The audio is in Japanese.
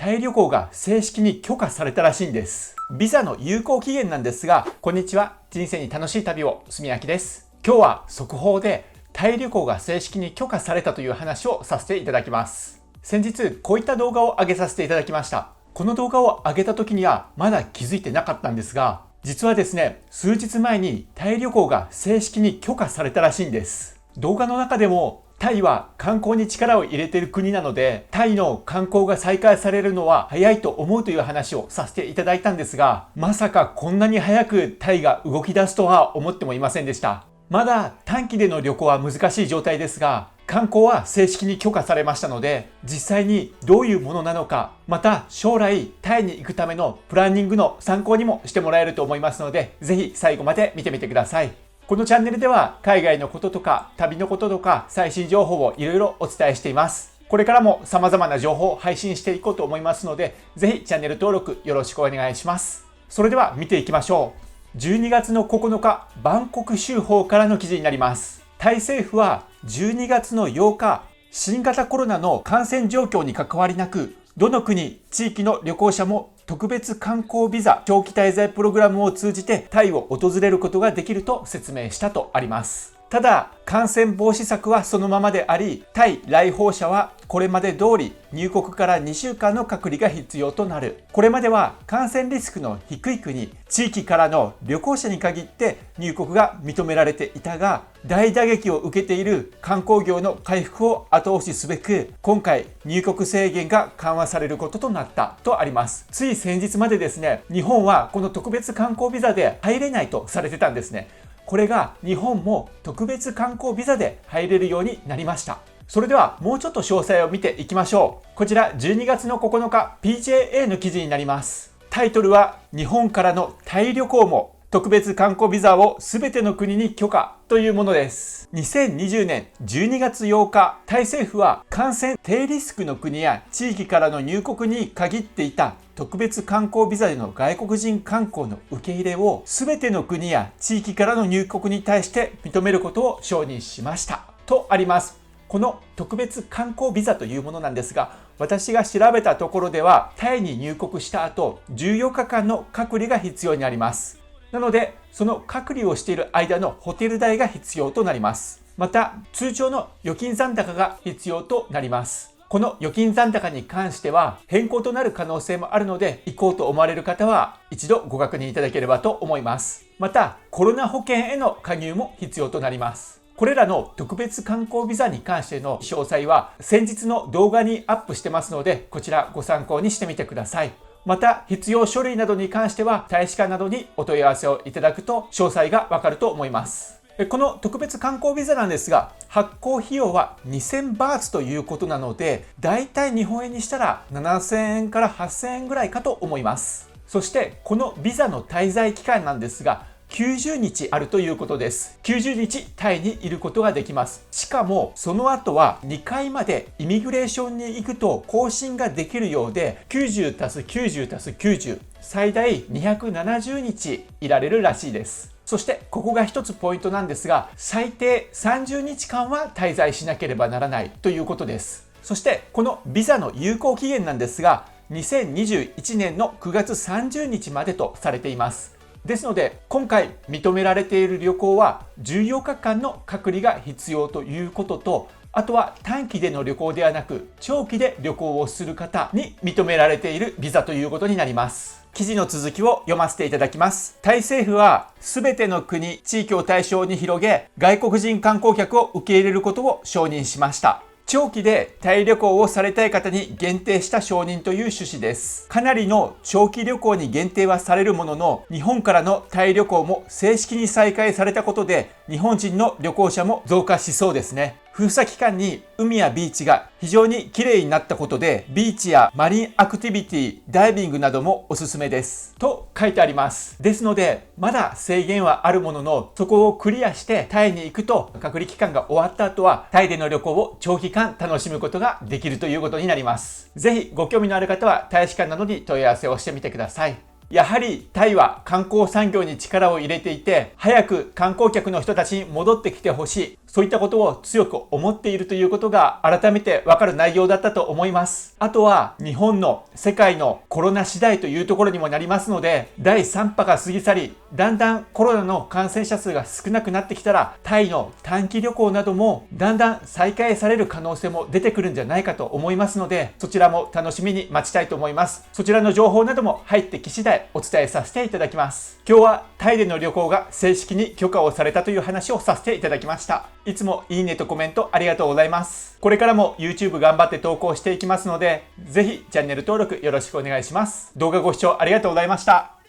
タイ旅行が正式に許可されたらしいんです。ビザの有効期限なんですが、こんにちは。人生に楽しい旅を、すみやきです。今日は速報でタイ旅行が正式に許可されたという話をさせていただきます。先日、こういった動画を上げさせていただきました。この動画を上げた時にはまだ気づいてなかったんですが、実はですね、数日前にタイ旅行が正式に許可されたらしいんです。動画の中でもタイは観光に力を入れている国なので、タイの観光が再開されるのは早いと思うという話をさせていただいたんですが、まさかこんなに早くタイが動き出すとは思ってもいませんでした。まだ短期での旅行は難しい状態ですが、観光は正式に許可されましたので、実際にどういうものなのか、また将来タイに行くためのプランニングの参考にもしてもらえると思いますので、ぜひ最後まで見てみてください。このチャンネルでは海外のこととか旅のこととか最新情報をいろいろお伝えしています。これからも様々な情報を配信していこうと思いますので、ぜひチャンネル登録よろしくお願いします。それでは見ていきましょう。12月の9日、バンコク州法からの記事になります。タイ政府は12月の8日、新型コロナの感染状況に関わりなく、どの国、地域の旅行者も特別観光ビザ長期滞在プログラムを通じてタイを訪れることができると説明したとあります。ただ、感染防止策はそのままであり、タイ来訪者はこれまで通り入国から2週間の隔離が必要となる。これまでは感染リスクの低い国、地域からの旅行者に限って入国が認められていたが、大打撃を受けている観光業の回復を後押しすべく、今回入国制限が緩和されることとなったとあります。つい先日までですね、日本はこの特別観光ビザで入れないとされてたんですね。これが日本も特別観光ビザで入れるようになりました。それではもうちょっと詳細を見ていきましょう。こちら12月の9日 PJA の記事になります。タイトルは日本からのタイ旅行も特別観光ビザを全ての国に許可というものです。2020年12月8日、タイ政府は感染低リスクの国や地域からの入国に限っていた特別観光ビザでの外国人観光の受け入れを全ての国や地域からの入国に対して認めることを承認しましたとあります。この特別観光ビザというものなんですが、私が調べたところではタイに入国した後14日間の隔離が必要になります。なので、その隔離をしている間のホテル代が必要となります。また、通帳の預金残高が必要となります。この預金残高に関しては変更となる可能性もあるので、行こうと思われる方は一度ご確認いただければと思います。また、コロナ保険への加入も必要となります。これらの特別観光ビザに関しての詳細は先日の動画にアップしてますので、こちらご参考にしてみてください。また、必要書類などに関しては大使館などにお問い合わせをいただくと詳細がわかると思います。この特別観光ビザなんですが、発行費用は2000バーツということなので、だいたい日本円にしたら7000円から8000円ぐらいかと思います。そして、このビザの滞在期間なんですが、90日あるということです。90日タイにいることができます。しかもその後は2回までイミグレーションに行くと更新ができるようで、90+90+90 最大270日いられるらしいです。そしてここが一つポイントなんですが、最低30日間は滞在しなければならないということです。そしてこのビザの有効期限なんですが、2021年の9月30日までとされています。ですので、今回認められている旅行は14日間の隔離が必要ということと、あとは短期での旅行ではなく長期で旅行をする方に認められているビザということになります。記事の続きを読ませていただきます。タイ政府は全ての国、地域を対象に広げ、外国人観光客を受け入れることを承認しました。長期でタイ旅行をされたい方に限定した承認という趣旨です。かなりの長期旅行に限定はされるものの、日本からのタイ旅行も正式に再開されたことで、日本人の旅行者も増加しそうですね。封鎖期間に海やビーチが非常に綺麗になったことで、ビーチやマリンアクティビティ、ダイビングなどもおすすめです。と書いてあります。ですので、まだ制限はあるものの、そこをクリアしてタイに行くと、隔離期間が終わった後は、タイでの旅行を長期間楽しむことができるということになります。ぜひご興味のある方は、大使館などに問い合わせをしてみてください。やはりタイは観光産業に力を入れていて、早く観光客の人たちに戻ってきてほしい。そういったことを強く思っているということが改めてわかる内容だったと思います。あとは日本の世界のコロナ次第というところにもなりますので、第3波が過ぎ去り、だんだんコロナの感染者数が少なくなってきたら、タイの短期旅行などもだんだん再開される可能性も出てくるんじゃないかと思いますので、そちらも楽しみに待ちたいと思います。そちらの情報なども入ってき次第お伝えさせていただきます。今日はタイでの旅行が正式に許可をされたという話をさせていただきました。いつもいいねとコメントありがとうございます。これからも YouTube 頑張って投稿していきますので、ぜひチャンネル登録よろしくお願いします。動画ご視聴ありがとうございました。